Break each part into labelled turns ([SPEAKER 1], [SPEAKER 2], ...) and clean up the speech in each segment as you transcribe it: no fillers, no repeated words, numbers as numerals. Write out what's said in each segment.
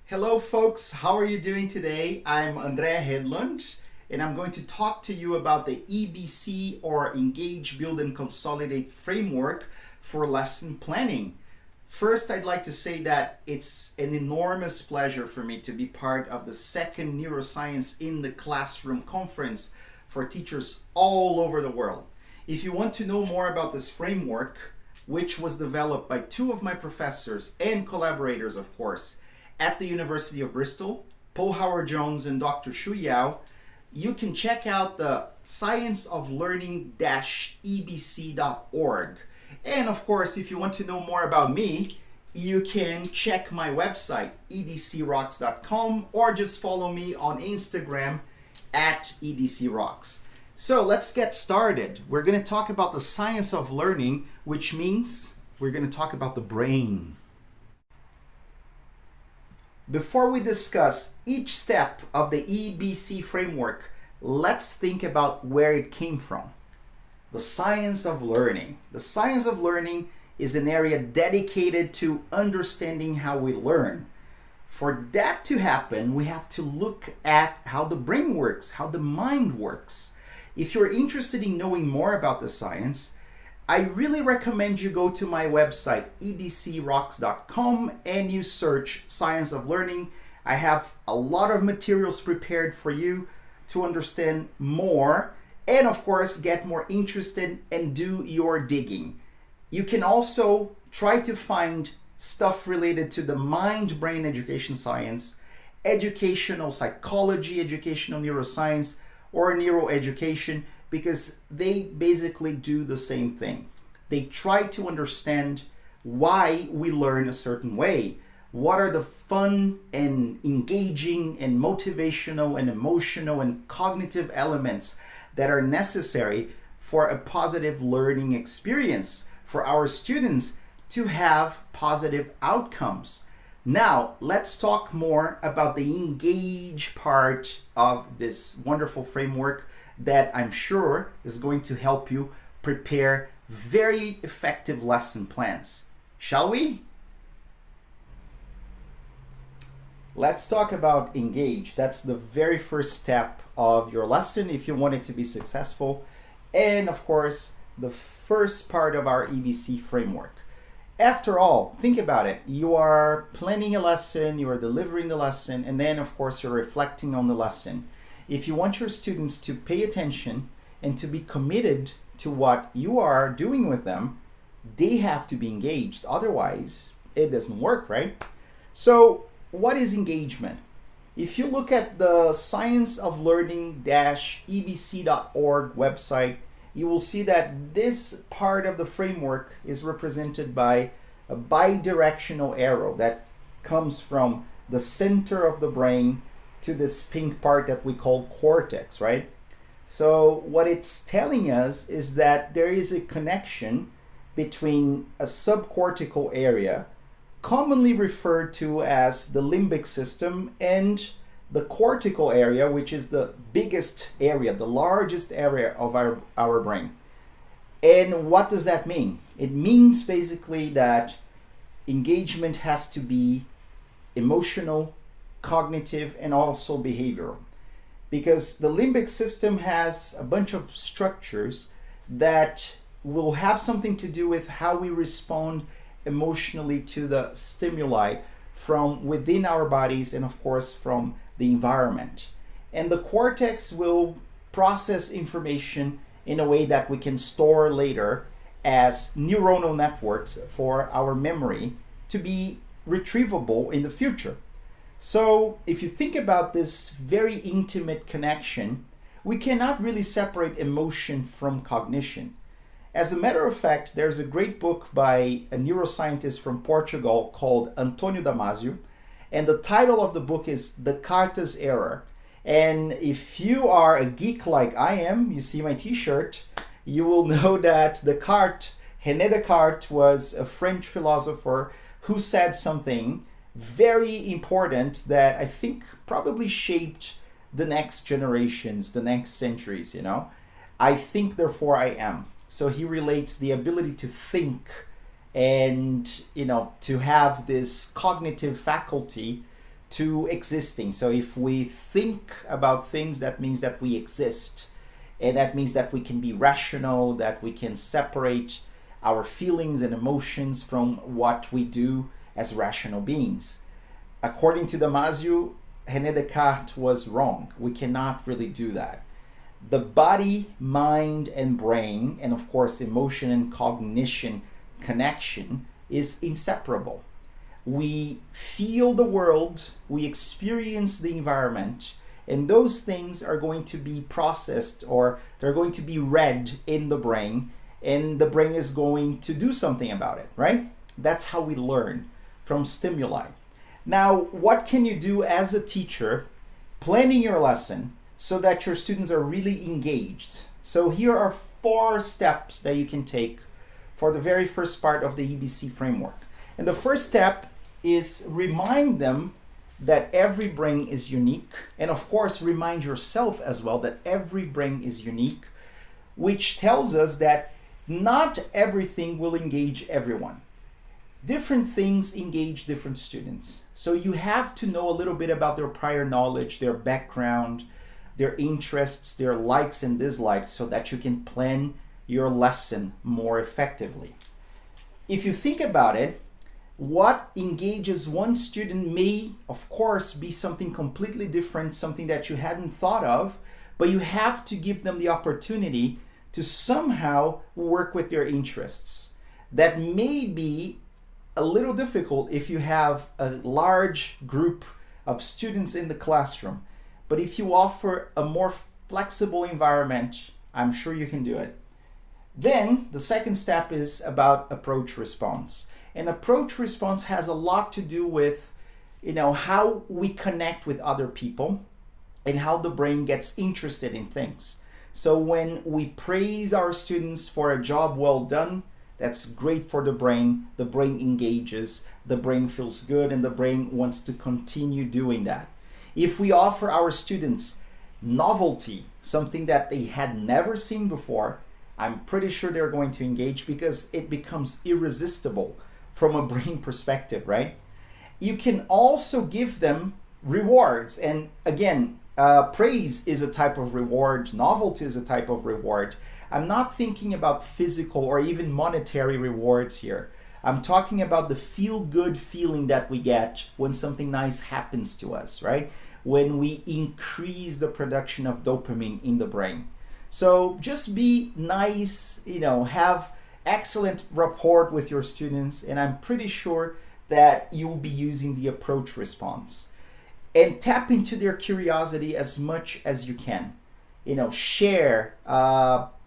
[SPEAKER 1] Hello folks, how are you doing today? I'm Andrea Hedlund and I'm going to talk to you about the EBC or Engage, Build and Consolidate Framework for lesson planning. First, I'd like to say that it's an enormous pleasure for me to be part of the second Neuroscience in the Classroom conference for teachers all over the world. If you want to know more about this framework, which was developed by two of my professors and collaborators, of course, at the University of Bristol, Paul Howard-Jones and Dr. Shu Yau, you can check out the scienceoflearning-ebc.org. And of course, if you want to know more about me, you can check my website, edcrocks.com, or just follow me on Instagram at edcrocks. So let's get started. We're going to talk about the science of learning, which means we're going to talk about the brain. Before we discuss each step of the EBC framework, let's think about where it came from. The science of learning. The science of learning is an area dedicated to understanding how we learn. For that to happen, we have to look at how the brain works, how the mind works. If you're interested in knowing more about the science, I really recommend you go to my website, edcrocks.com, and you search Science of Learning. I have a lot of materials prepared for you to understand more and, of course, get more interested and do your digging. You can also try to find stuff related to the mind-brain education science, educational psychology, educational neuroscience, or neuroeducation, because they basically do the same thing. They try to understand why we learn a certain way. What are the fun and engaging and motivational and emotional and cognitive elements that are necessary for a positive learning experience for our students to have positive outcomes. Now, let's talk more about the engage part of this wonderful framework that I'm sure is going to help you prepare very effective lesson plans. Shall we? Let's talk about engage. That's the very first step of your lesson if you want it to be successful. And of course, the first part of our EBC framework. After all, think about it. You are planning a lesson, you are delivering the lesson, and then of course you're reflecting on the lesson. If you want your students to pay attention and to be committed to what you are doing with them, they have to be engaged. Otherwise, it doesn't work, right? So, what is engagement? If you look at the scienceoflearning-ebc.org website, you will see that this part of the framework is represented by a bidirectional arrow that comes from the center of the brain to this pink part that we call cortex, right? So what it's telling us is that there is a connection between a subcortical area, commonly referred to as the limbic system, and the cortical area, which is the biggest area, the largest area of our brain. And what does that mean? It means basically that engagement has to be emotional, cognitive, and also behavioral. Because the limbic system has a bunch of structures that will have something to do with how we respond emotionally to the stimuli from within our bodies and of course from the environment. And the cortex will process information in a way that we can store later as neuronal networks for our memory to be retrievable in the future. So if you think about this very intimate connection, we cannot really separate emotion from cognition. As a matter of fact, there's a great book by a neuroscientist from Portugal called Antonio Damasio, and the title of the book is Descartes' Error. And if you are a geek like I am, you see my t-shirt, you will know that René Descartes was a French philosopher who said something very important that I think probably shaped the next generations, the next centuries, I think, therefore I am. So he relates the ability to think and, to have this cognitive faculty to existing. So if we think about things, that means that we exist. And that means that we can be rational, that we can separate our feelings and emotions from what we do as rational beings. According to Damasio, René Descartes was wrong. We cannot really do that. The body, mind, and brain, and of course emotion and cognition connection is inseparable. We feel the world, we experience the environment, and those things are going to be processed, or they're going to be read in the brain, and the brain is going to do something about it, right? That's how we learn, from stimuli. Now, what can you do as a teacher planning your lesson so that your students are really engaged? So here are 4 steps that you can take for the very first part of the EBC framework. And the first step is remind them that every brain is unique, and of course remind yourself as well that every brain is unique, which tells us that not everything will engage everyone. Different things engage different students. So you have to know a little bit about their prior knowledge, their background, their interests, their likes and dislikes, so that you can plan your lesson more effectively. If you think about it, what engages one student may, of course, be something completely different, something that you hadn't thought of, but you have to give them the opportunity to somehow work with their interests. That may be a little difficult if you have a large group of students in the classroom, but if you offer a more flexible environment, I'm sure you can do it. Then the second step is about approach response. And approach response has a lot to do with, how we connect with other people and how the brain gets interested in things. So when we praise our students for a job well done, that's great for the brain engages, the brain feels good, and the brain wants to continue doing that. If we offer our students novelty, something that they had never seen before, I'm pretty sure they're going to engage because it becomes irresistible from a brain perspective, right? You can also give them rewards. And again, praise is a type of reward, novelty is a type of reward. I'm not thinking about physical or even monetary rewards here. I'm talking about the feel-good feeling that we get when something nice happens to us, right? When we increase the production of dopamine in the brain. So just be nice, have excellent rapport with your students, and I'm pretty sure that you will be using the approach response. And tap into their curiosity as much as you can. Share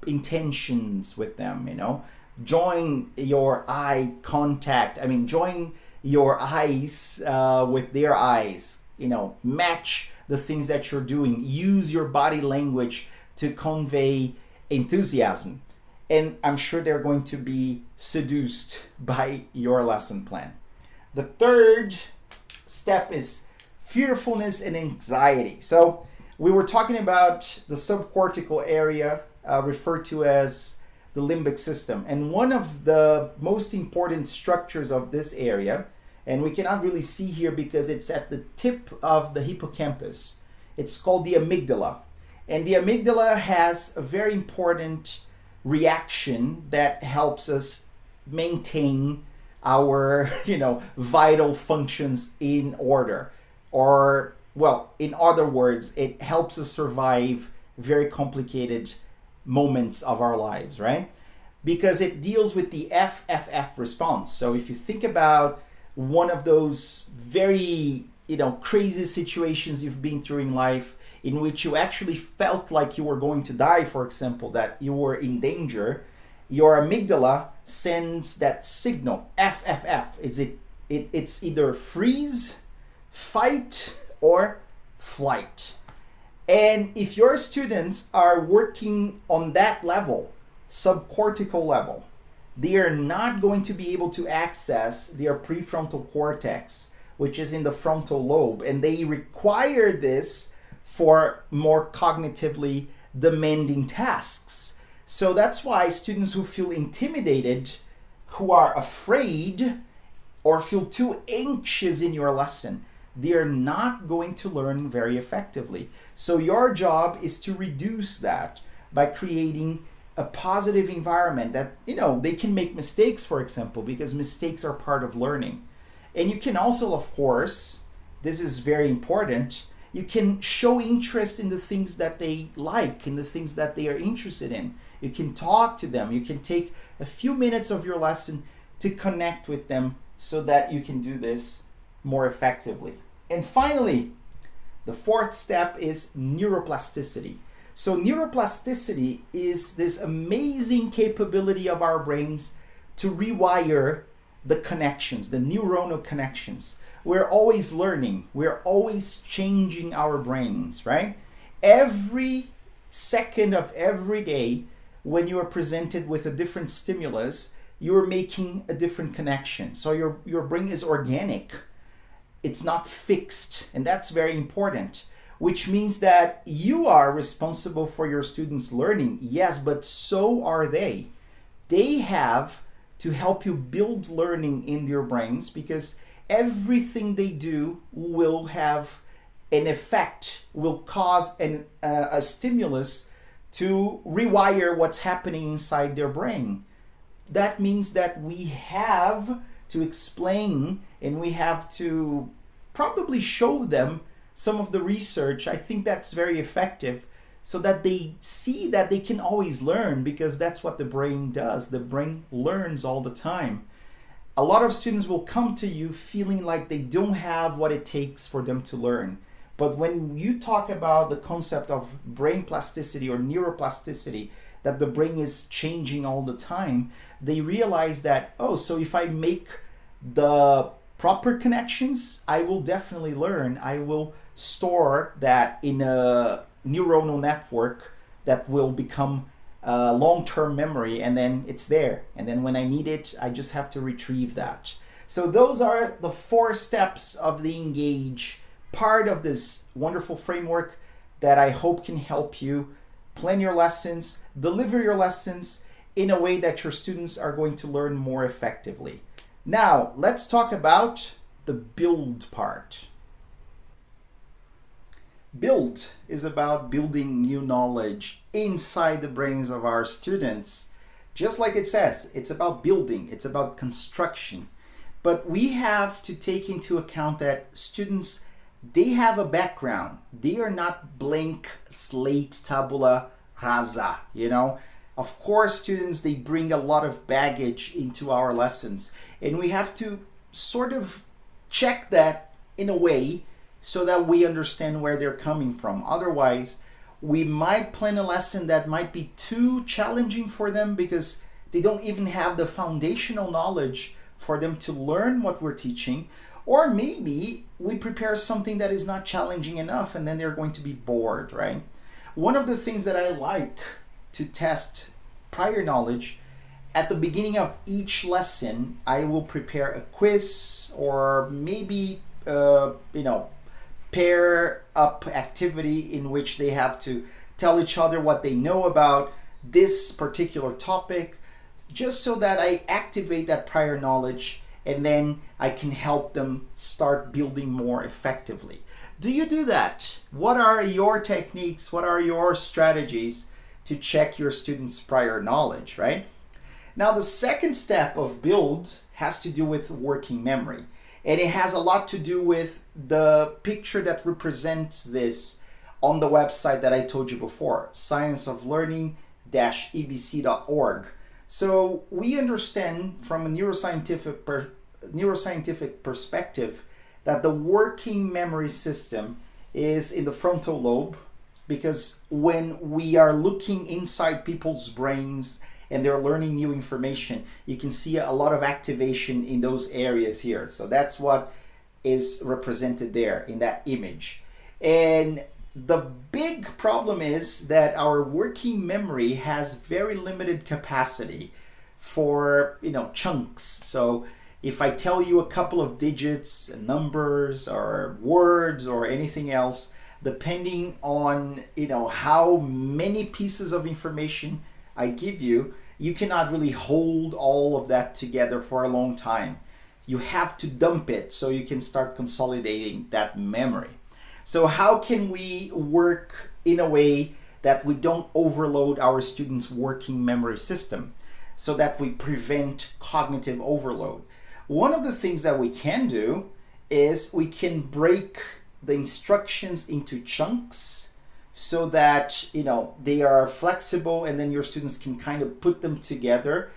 [SPEAKER 1] intentions with them, join your eye contact. Join your eyes with their eyes, match the things that you're doing. Use your body language to convey enthusiasm. And I'm sure they're going to be seduced by your lesson plan. The third step is fearfulness and anxiety. So we were talking about the subcortical area referred to as the limbic system. And one of the most important structures of this area, and we cannot really see here because it's at the tip of the hippocampus, it's called the amygdala. And the amygdala has a very important reaction that helps us maintain our, vital functions in order. Or, in other words, it helps us survive very complicated moments of our lives, right? Because it deals with the FFF response. So if you think about one of those very, crazy situations you've been through in life, in which you actually felt like you were going to die, for example, that you were in danger, your amygdala sends that signal, FFF. It's either freeze, fight, or flight. And if your students are working on that level, subcortical level, they are not going to be able to access their prefrontal cortex, which is in the frontal lobe, and they require this for more cognitively demanding tasks. So that's why students who feel intimidated, who are afraid, or feel too anxious in your lesson, they are not going to learn very effectively. So your job is to reduce that by creating a positive environment that, they can make mistakes, for example, because mistakes are part of learning. And you can also, of course, this is very important, you can show interest in the things that they like, in the things that they are interested in. You can talk to them. You can take a few minutes of your lesson to connect with them so that you can do this more effectively. And finally, the fourth step is neuroplasticity. So neuroplasticity is this amazing capability of our brains to rewire the connections, the neuronal connections. We're always learning. We're always changing our brains, right? Every second of every day, when you are presented with a different stimulus, you're making a different connection. So your brain is organic. It's not fixed, and that's very important, which means that you are responsible for your students' learning, yes, but so are they. They have to help you build learning in your brains, because everything they do will have an effect, will cause a stimulus to rewire what's happening inside their brain. That means that we have to explain and we have to probably show them some of the research. I think that's very effective, so that they see that they can always learn, because that's what the brain does. The brain learns all the time. A lot of students will come to you feeling like they don't have what it takes for them to learn. But when you talk about the concept of brain plasticity or neuroplasticity, that the brain is changing all the time, they realize that, so if I make the proper connections, I will definitely learn. I will store that in a neuronal network that will become long-term memory, and then it's there. And then when I need it, I just have to retrieve that. So those are the 4 steps of the Engage part of this wonderful framework that I hope can help you plan your lessons, deliver your lessons in a way that your students are going to learn more effectively. Now, let's talk about the build part. Build is about building new knowledge inside the brains of our students. Just like it says, it's about building, it's about construction. But we have to take into account that students, they have a background. They are not blank slate, tabula rasa, Of course, students, they bring a lot of baggage into our lessons. And we have to sort of check that in a way so that we understand where they're coming from. Otherwise, we might plan a lesson that might be too challenging for them, because they don't even have the foundational knowledge for them to learn what we're teaching. Or maybe we prepare something that is not challenging enough, and then they're going to be bored, right? One of the things that I like to test prior knowledge, at the beginning of each lesson, I will prepare a quiz, or maybe, pair up activity in which they have to tell each other what they know about this particular topic, just so that I activate that prior knowledge, and then I can help them start building more effectively. Do you do that? What are your techniques? What are your strategies to check your students' prior knowledge, right? Now, the second step of build has to do with working memory. And it has a lot to do with the picture that represents this on the website that I told you before, scienceoflearning-ebc.org. So we understand from a neuroscientific perspective that the working memory system is in the frontal lobe, because when we are looking inside people's brains and they're learning new information, you can see a lot of activation in those areas here. So that's what is represented there in that image. And the big problem is that our working memory has very limited capacity for, chunks. So if I tell you a couple of digits, numbers, or words, or anything else, depending on, how many pieces of information I give you, you cannot really hold all of that together for a long time. You have to dump it so you can start consolidating that memory. So how can we work in a way that we don't overload our students' working memory system so that we prevent cognitive overload? One of the things that we can do is we can break the instructions into chunks so that, you know, they are flexible, and then your students can kind of put them together.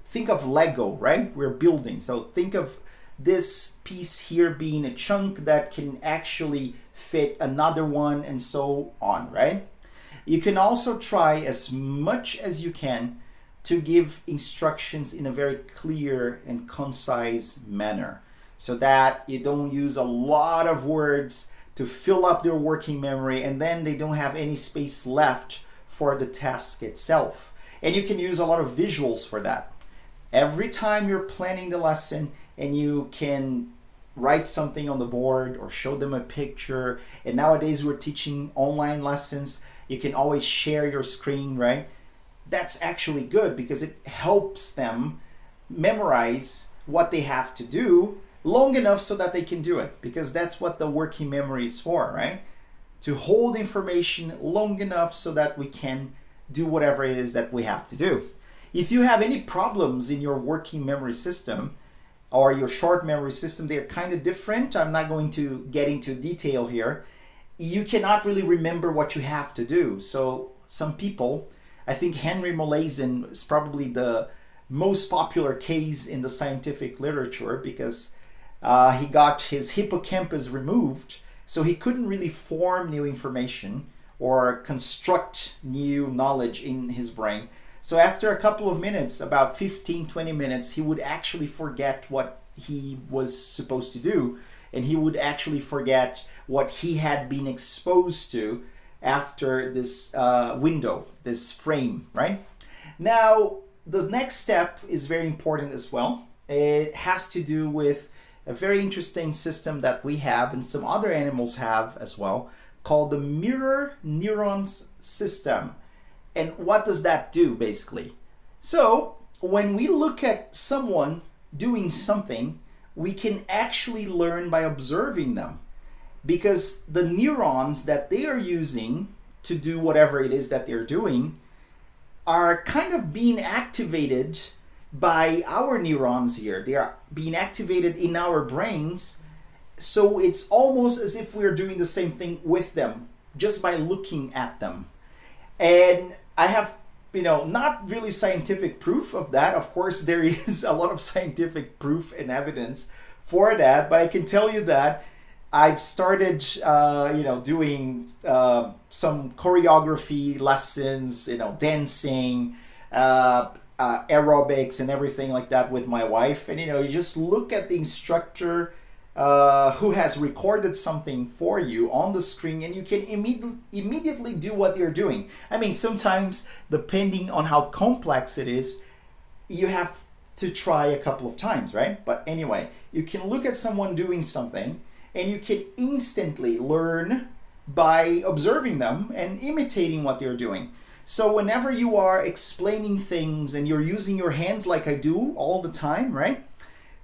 [SPEAKER 1] Think of Lego, right? We're building. So think of this piece here being a chunk that can actually fit another one, and so on, right? You can also try as much as you can to give instructions in a very clear and concise manner so that you don't use a lot of words to fill up their working memory, and then they don't have any space left for the task itself. And you can use a lot of visuals for that. Every time you're planning the lesson and you can write something on the board or show them a picture, and nowadays we're teaching online lessons, you can always share your screen, right? That's actually good because it helps them memorize what they have to do long enough so that they can do it, because that's what the working memory is for, right? To hold information long enough so that we can do whatever it is that we have to do. If you have any problems in your working memory system or your short memory system, they're kind of different. I'm not going to get into detail here. You cannot really remember what you have to do. So some people, I think Henry Molaison is probably the most popular case in the scientific literature because he got his hippocampus removed, so he couldn't really form new information or construct new knowledge in his brain. So after a couple of minutes, about 15-20 minutes, he would actually forget what he was supposed to do, and he would actually forget what he had been exposed to after this window, this frame, right? Now, the next step is very important as well. It has to do with a very interesting system that we have and some other animals have as well, called the mirror neurons system. And what does that do basically? So when we look at someone doing something, we can actually learn by observing them, because the neurons that they are using to do whatever it is that they're doing are kind of being activated by our neurons here. They are being activated in our brains. So it's almost as if we're doing the same thing with them just by looking at them. And I have, not really scientific proof of that. Of course, there is a lot of scientific proof and evidence for that, but I can tell you that I've started, doing some choreography lessons, dancing, aerobics and everything like that with my wife. And, you just look at the instructor who has recorded something for you on the screen, and you can immediately do what they're doing. I mean, sometimes depending on how complex it is, you have to try a couple of times, right? But anyway, you can look at someone doing something and you can instantly learn by observing them and imitating what they're doing. So whenever you are explaining things and you're using your hands like I do all the time, right?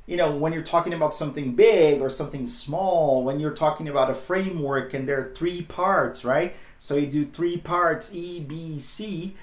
[SPEAKER 1] When you're talking about something big or something small, when you're talking about a framework and there are 3 parts, right? So you do 3 parts, E, B, C.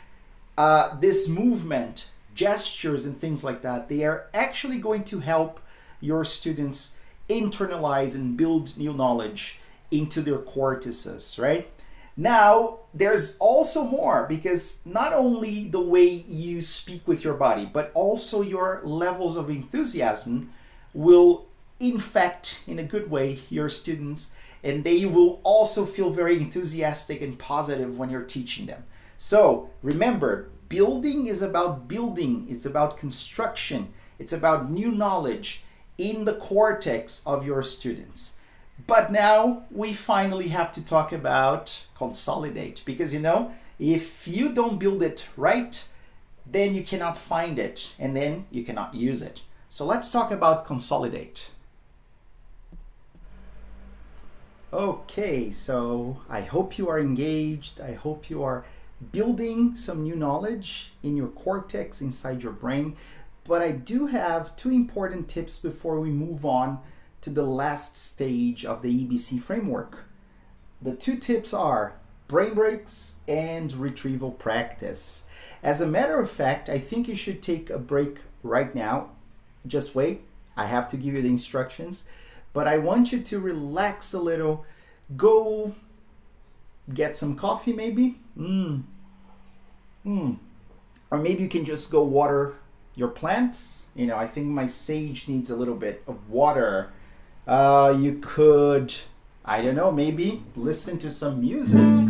[SPEAKER 1] This movement, gestures and things like that, they are actually going to help your students internalize and build new knowledge into their cortices, right? Now, there's also more, because not only the way you speak with your body, but also your levels of enthusiasm will infect in a good way your students, and they will also feel very enthusiastic and positive when you're teaching them. So remember, building is about building, it's about construction, it's about new knowledge in the cortex of your students. But now we finally have to talk about consolidate, because if you don't build it right, then you cannot find it and then you cannot use it. So let's talk about consolidate. Okay, so I hope you are engaged. I hope you are building some new knowledge in your cortex inside your brain. but I do have two important tips before we move on to the last stage of the EBC framework. The two tips are brain breaks and retrieval practice. As a matter of fact, I think you should take a break right now. Just wait, I have to give you the instructions, but I want you to relax a little. Go get some coffee maybe. Or maybe you can just go water your plants. You know, I think my sage needs a little bit of water. You could, I don't know, maybe listen to some music.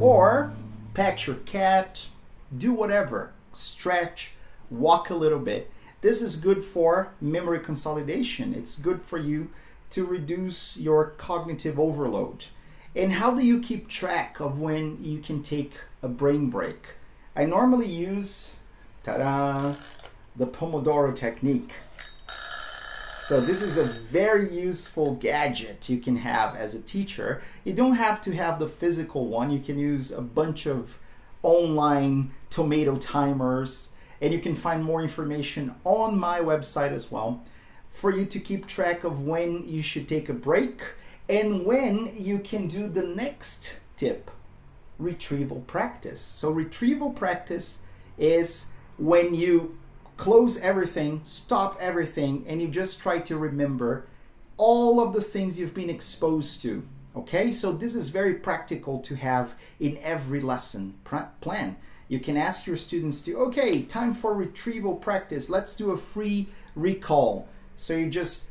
[SPEAKER 1] Or pet your cat, do whatever, stretch, walk a little bit. This is good for memory consolidation. It's good for you to reduce your cognitive overload. And how do you keep track of when you can take a brain break? I normally use, ta-da, the Pomodoro technique. So this is a very useful gadget you can have as a teacher. You don't have to have the physical one. You can use a bunch of online tomato timers, and you can find more information on my website as well for you to keep track of when you should take a break and when you can do the next tip, retrieval practice. So retrieval practice is when you close everything, stop everything, and you just try to remember all of the things you've been exposed to. Okay, so this is very practical to have in every lesson plan. You can ask your students to, okay, time for retrieval practice. Let's do a free recall. So you just,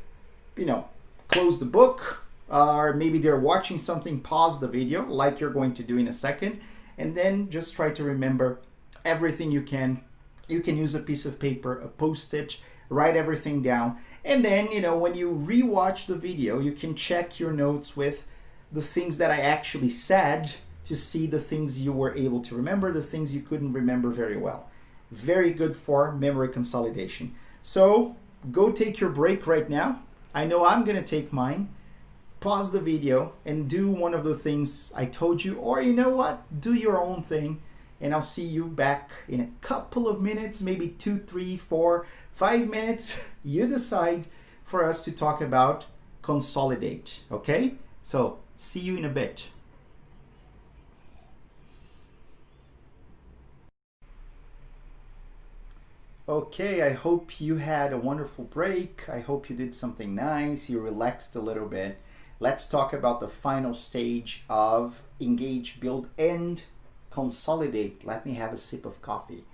[SPEAKER 1] close the book, or maybe they're watching something, pause the video like you're going to do in a second, and then just try to remember everything you can. You can use a piece of paper, a Post-it, write everything down. And then, when you rewatch the video, you can check your notes with the things that I actually said to see the things you were able to remember, the things you couldn't remember very well. Very good for memory consolidation. So go take your break right now. I know I'm going to take mine. Pause the video and do one of the things I told you, or you know what? Do your own thing. And I'll see you back in a couple of minutes, maybe 2, 3, 4, 5 minutes. You decide, for us to talk about consolidate, okay? So see you in a bit. Okay, I hope you had a wonderful break. I hope you did something nice. You relaxed a little bit. Let's talk about the final stage of engage, build, and consolidate. Let me have a sip of coffee.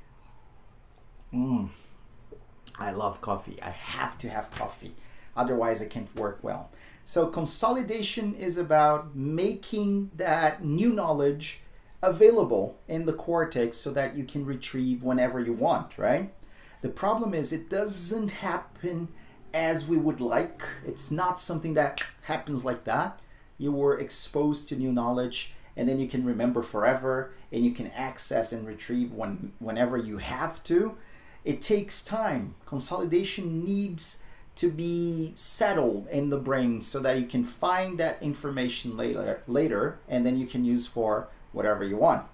[SPEAKER 1] I love coffee. I have to have coffee. Otherwise, I can't work well. So consolidation is about making that new knowledge available in the cortex so that you can retrieve whenever you want, right? The problem is it doesn't happen as we would like. It's not something that happens like that. You were exposed to new knowledge, and then you can remember forever, and you can access and retrieve whenever you have to. It takes time. Consolidation needs to be settled in the brain so that you can find that information later, and then you can use for whatever you want.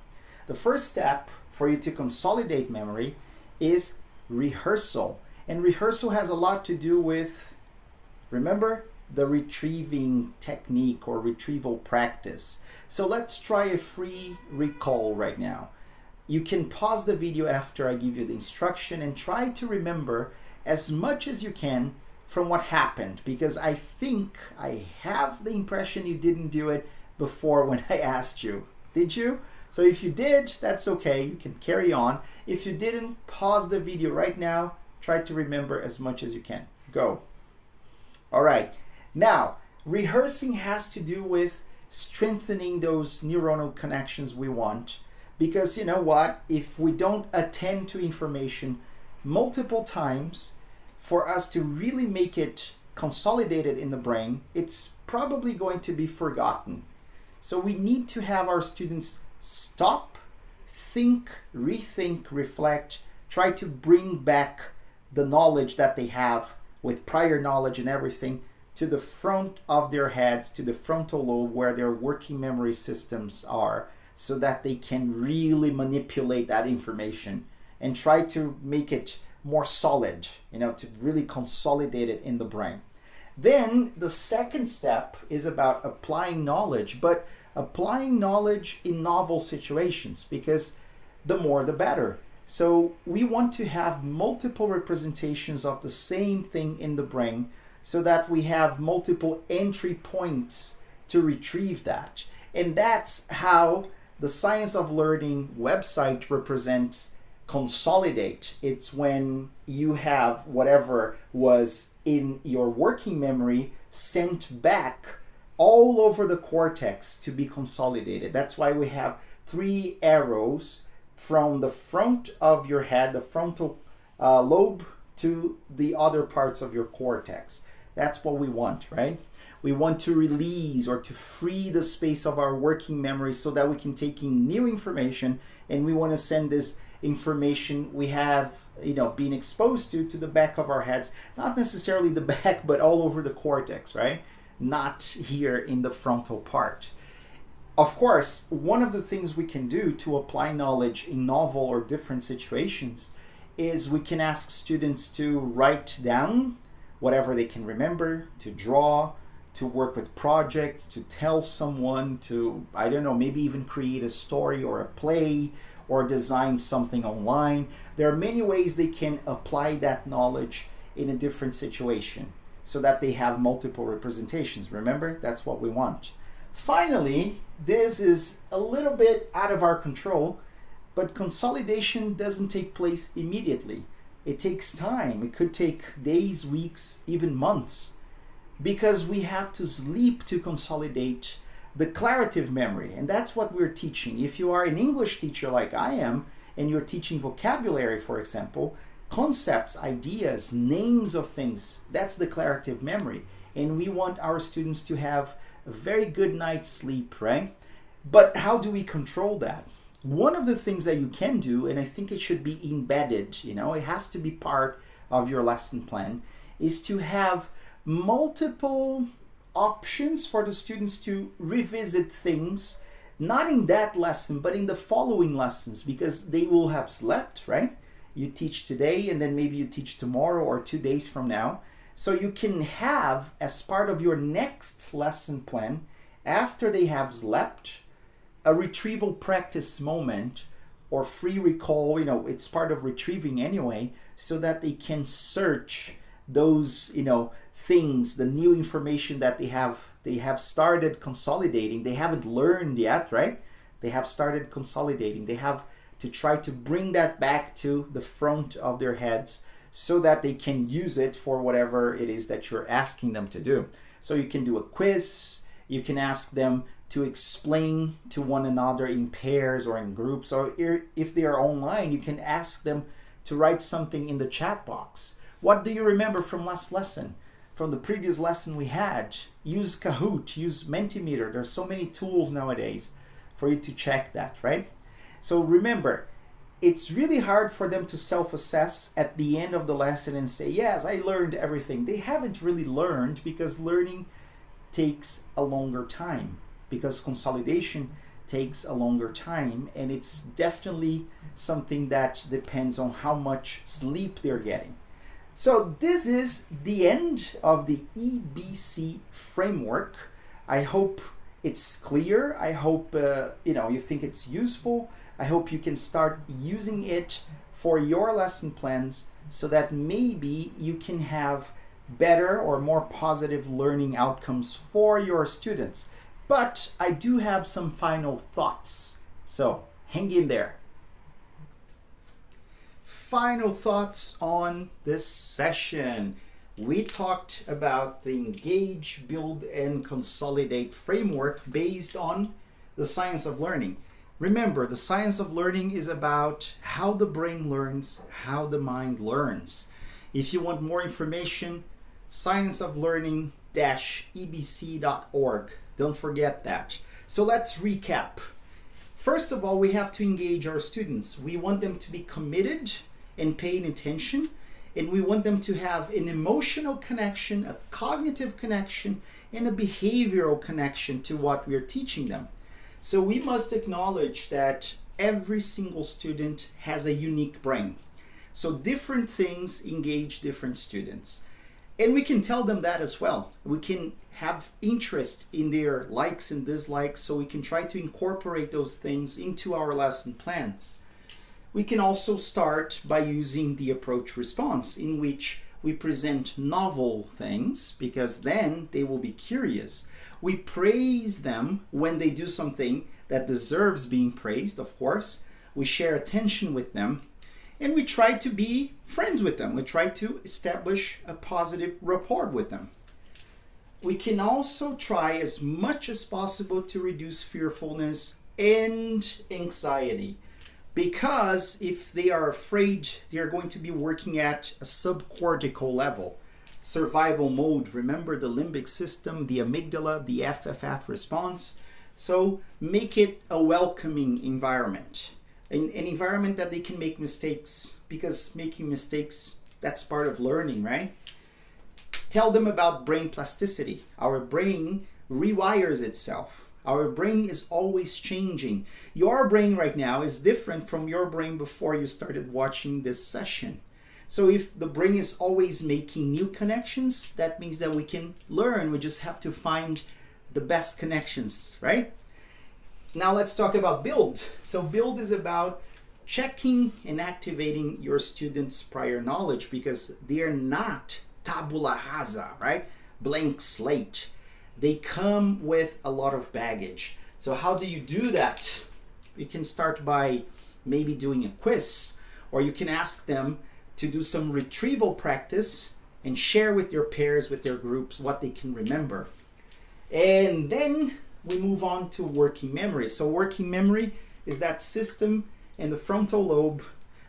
[SPEAKER 1] The first step for you to consolidate memory is rehearsal. And rehearsal has a lot to do with, remember, the retrieving technique or retrieval practice. So let's try a free recall right now. You can pause the video after I give you the instruction and try to remember as much as you can from what happened, because I think I have the impression you didn't do it before when I asked you. Did you? So if you did, that's okay. You can carry on. If you didn't, pause the video right now. Try to remember as much as you can. Go. All right. Now, rehearsing has to do with strengthening those neuronal connections we want. Because you know what? If we don't attend to information multiple times, for us to really make it consolidated in the brain, it's probably going to be forgotten. So we need to have our students stop, think, rethink, reflect, try to bring back the knowledge that they have with prior knowledge and everything to the front of their heads, to the frontal lobe where their working memory systems are, so that they can really manipulate that information and try to make it more solid, to really consolidate it in the brain. Then the second step is about applying knowledge, but applying knowledge in novel situations, because the more the better. So we want to have multiple representations of the same thing in the brain so that we have multiple entry points to retrieve that. And that's how the Science of Learning website represents Consolidate. It's when you have whatever was in your working memory sent back all over the cortex to be consolidated. That's why we have 3 arrows from the front of your head, the frontal lobe, to the other parts of your cortex. That's what we want, right? We want to release or to free the space of our working memory so that we can take in new information, and we want to send this information we have been exposed to the back of our heads, not necessarily the back, but all over the cortex, right? Not here in the frontal part. Of course, one of the things we can do to apply knowledge in novel or different situations is we can ask students to write down whatever they can remember, to draw, to work with projects, to tell someone, to, maybe even create a story or a play, or design something online. There are many ways they can apply that knowledge in a different situation so that they have multiple representations. Remember, that's what we want. Finally, this is a little bit out of our control, but consolidation doesn't take place immediately. It takes time. It could take days, weeks, even months, because we have to sleep to consolidate the declarative memory, and that's what we're teaching. If you are an English teacher like I am, and you're teaching vocabulary, for example, concepts, ideas, names of things, that's declarative memory. And we want our students to have a very good night's sleep, right? But how do we control that? One of the things that you can do, and I think it should be embedded, it has to be part of your lesson plan, is to have multiple options for the students to revisit things, not in that lesson, but in the following lessons, because they will have slept, right? You teach today, and then maybe you teach tomorrow or 2 days from now. So you can have, as part of your next lesson plan, after they have slept, a retrieval practice moment or free recall, it's part of retrieving anyway, so that they can search those, things, the new information that they have started consolidating. They haven't learned yet, right? They have started consolidating. They have to try to bring that back to the front of their heads so that they can use it for whatever it is that you're asking them to do. So you can do a quiz, you can ask them to explain to one another in pairs or in groups, or if they are online, you can ask them to write something in the chat box. What do you remember from last lesson? From the previous lesson we had? Use Kahoot, use Mentimeter. There's so many tools nowadays for you to check that, right? So remember, it's really hard for them to self-assess at the end of the lesson and say, yes, I learned everything. They haven't really learned, because learning takes a longer time, because consolidation takes a longer time, and it's definitely something that depends on how much sleep they're getting. So this is the end of the EBC framework. I hope it's clear. I hope you think it's useful. I hope you can start using it for your lesson plans so that maybe you can have better or more positive learning outcomes for your students. But I do have some final thoughts, so hang in there. Final thoughts on this session. We talked about the Engage, Build, and Consolidate framework based on the science of learning. Remember, the science of learning is about how the brain learns, how the mind learns. If you want more information, scienceoflearning-ebc.org. Don't forget that. So let's recap. First of all, we have to engage our students. We want them to be committed and paying attention, and we want them to have an emotional connection, a cognitive connection, and a behavioral connection to what we're teaching them. So we must acknowledge that every single student has a unique brain. So different things engage different students. And we can tell them that as well. We can have interest in their likes and dislikes, so we can try to incorporate those things into our lesson plans. We can also start by using the approach response, in which we present novel things, because then they will be curious. We praise them when they do something that deserves being praised, of course. We share attention with them, and we try to be friends with them. We try to establish a positive rapport with them. We can also try as much as possible to reduce fearfulness and anxiety, because if they are afraid, they are going to be working at a subcortical level. Survival mode, remember the limbic system, the amygdala, the FFF response. So make it a welcoming environment. An environment that they can make mistakes, because making mistakes, that's part of learning, right? Tell them about brain plasticity. Our brain rewires itself. Our brain is always changing. Your brain right now is different from your brain before you started watching this session. So if the brain is always making new connections, that means that we can learn. We just have to find the best connections, right? Now let's talk about build. So build is about checking and activating your students' prior knowledge, because they're not tabula rasa, right? Blank slate. They come with a lot of baggage. So how do you do that? You can start by maybe doing a quiz, or you can ask them to do some retrieval practice and share with their pairs, with their groups, what they can remember. And then we move on to working memory. So working memory is that system in the frontal lobe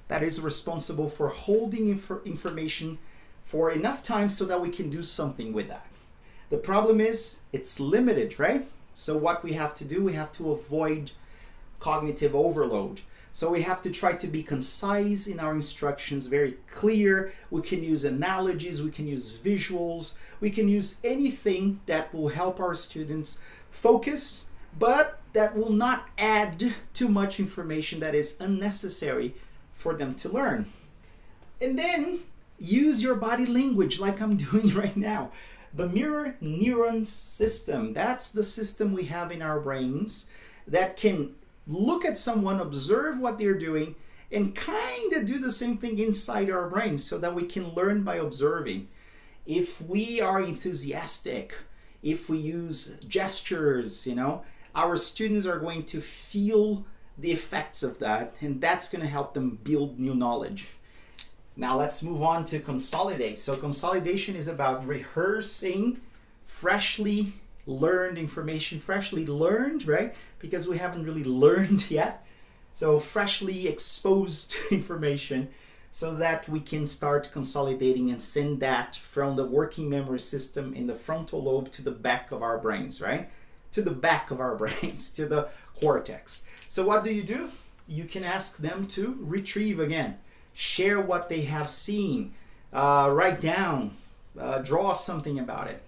[SPEAKER 1] that is responsible for holding information for enough time so that we can do something with that. The problem is it's limited, right? So what we have to do, we have to avoid cognitive overload. So we have to try to be concise in our instructions, very clear. We can use analogies, we can use visuals, we can use anything that will help our students focus, but that will not add too much information that is unnecessary for them to learn. And then use your body language like I'm doing right now. The mirror neuron system, that's the system we have in our brains that can look at someone, observe what they're doing, and kind of do the same thing inside our brains so that we can learn by observing. If we are enthusiastic, if we use gestures, our students are going to feel the effects of that, and that's going to help them build new knowledge. Now let's move on to consolidate. So consolidation is about rehearsing freshly learned information, freshly learned, right? Because we haven't really learned yet. So freshly exposed information so that we can start consolidating and send that from the working memory system in the frontal lobe to the back of our brains, right? To the back of our brains, to the cortex. So what do? You can ask them to retrieve again. Share what they have seen, write down, draw something about it.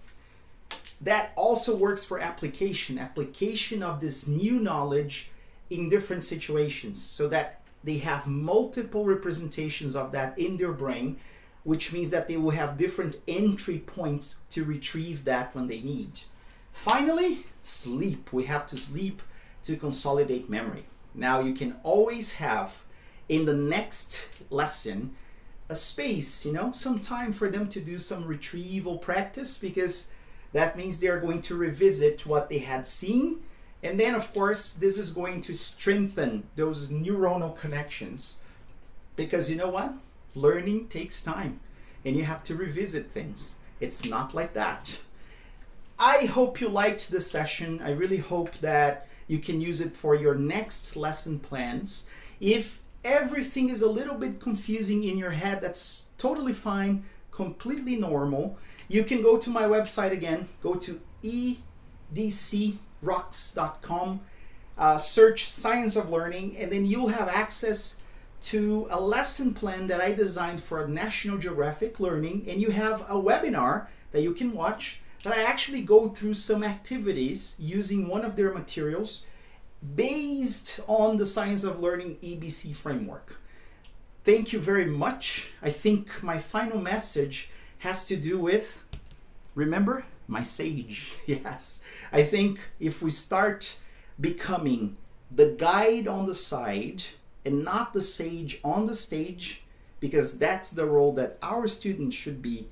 [SPEAKER 1] That also works for application of this new knowledge in different situations, so that they have multiple representations of that in their brain, which means that they will have different entry points to retrieve that when they need. Finally, sleep. We have to sleep to consolidate memory. Now you can always have in the next lesson a space, some time for them to do some retrieval practice, because that means they're going to revisit what they had seen. And then, of course, this is going to strengthen those neuronal connections, because you know what? Learning takes time, and you have to revisit things. It's not like that. I hope you liked this session. I really hope that you can use it for your next lesson plans. If everything is a little bit confusing in your head, that's totally fine, completely normal. You can go to my website again, go to edcrocks.com, search Science of Learning, and then you'll have access to a lesson plan that I designed for National Geographic Learning, and you have a webinar that you can watch that I actually go through some activities using one of their materials based on the Science of Learning EBC framework. Thank you very much. I think my final message has to do with, remember, my sage. Yes. I think if we start becoming the guide on the side and not the sage on the stage, because that's the role that our students should be,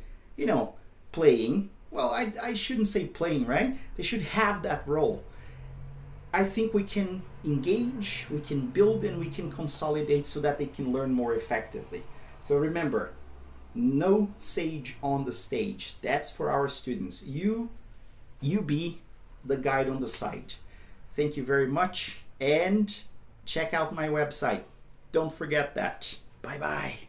[SPEAKER 1] playing. Well, I shouldn't say playing, right? They should have that role. I think we can engage, we can build, and we can consolidate so that they can learn more effectively. So remember, no sage on the stage. That's for our students. You be the guide on the side. Thank you very much, and check out my website. Don't forget that. Bye-bye.